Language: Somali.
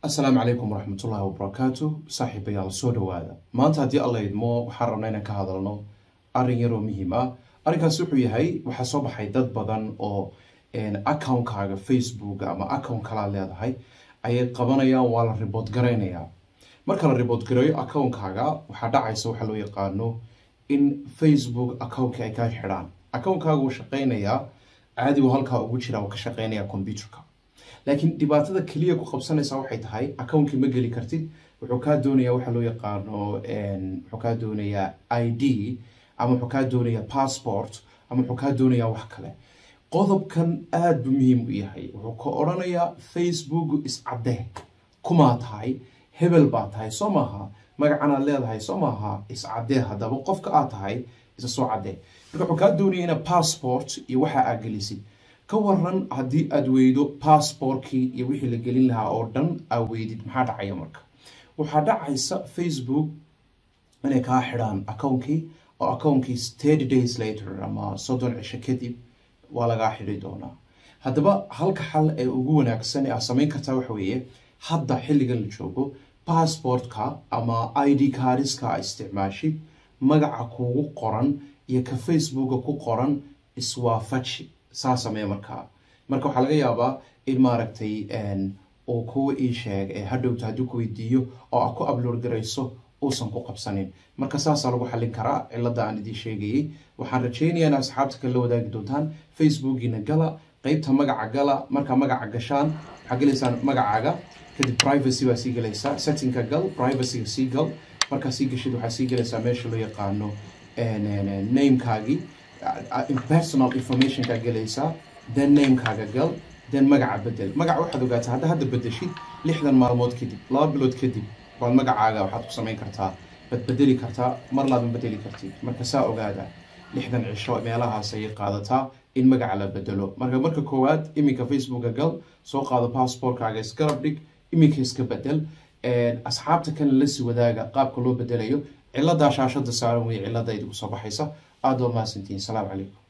السلام عليكم ورحمة الله وبركاته صاحبي على صوت هذا ما أنت هدي الله يدمو حرمنا كهذا لنا أرين يرو مهمة أرين كسوحي هاي وحسب حيدات بدن أو إن أكاونت كاغ فيسبوك أما أكاونت كلا هذا هاي أي قبنا يا ولا ريبوت جرينا يا مركل الريبوت جري أكاونت كاغ وحدا عيسو حلو يقانو إن فيسبوك أكاونت كاي حرام أكاونت كاغ وشقينا يا عادي وهالكا وجرا وكشقينا يا كمبيوتر لكن دبعتها كلية كقبسنا سوا حيت هاي أكونك مجلي كرتيد وحكا دنيا وحلو يقارنوا إن حكا دنيا ID أما حكا دنيا passport أما حكا دنيا وحكله قضب كان آد بمهم وياهاي وحكا أورانيا فيسبوك إسعده كمات هاي هبل بات هاي سماها مجعنا الليل هاي سماها إسعده هذا وقف كأت هاي إذا سعده حكا دنيا passport يوحى أجلسي كورن هدي أدويدو باسبوركي يوحي لقلين لها أوردن أويدد محاد عيامرك وحاد عيسى فيسبوك أنا كاحران أكونكي أو أكونكي 30 days later أما صدن عشا كذب ولا غاحري دونا هذا بقى هلك حل أقونا كسنة أسمين كتاوحوية حدا حلقا لشوكو باسبورتكا أما ID كاريسكا استعماشي مقعكو قرن يكا فيسبوكو قرن إسوافتشي ساسمي مركا waxa laga yaabaa in maaragtay oo ku sheeg hadhowta haduu ku weydiiyo oo ku upload gareyso uusan ku qabsanin marka saas lagu xalin karaa cilada aan idin sheegay waxaan rajaynayaa in asxaabta kale wadaagi doontaan Facebook-ina gala qaybta magaca gala marka magaca gashaan waxa galeysaan magacaaga kadib privacy waa sii galaysaa setting-ka gal privacy sii gal marka sii gashid waxa sii galaysaa meesha loo yaqaano name-kaagi personal information ka galaysaa then name kaaga gal then magaca bedel magaca waxaad ogaataa hadda bedeshid 6 maalmood kadib 2 bilood kadib wal magacaaga waxaad ku sameyn kartaa bedeli kartaa mar labaad bedeli kartid marka saa ogaada 6 cisho meelahaas ay qaadataa in magaca la bedelo marka koowaad imika Facebook gal soo qaado passport-kaaga iskarab dhig imika iska bedel asxaabta kan la sii wadaaga qaabka loo bedelayo cilada shaashada saaran way cilada idinku soo baxaysa aad oo maasantiin salaam calaykum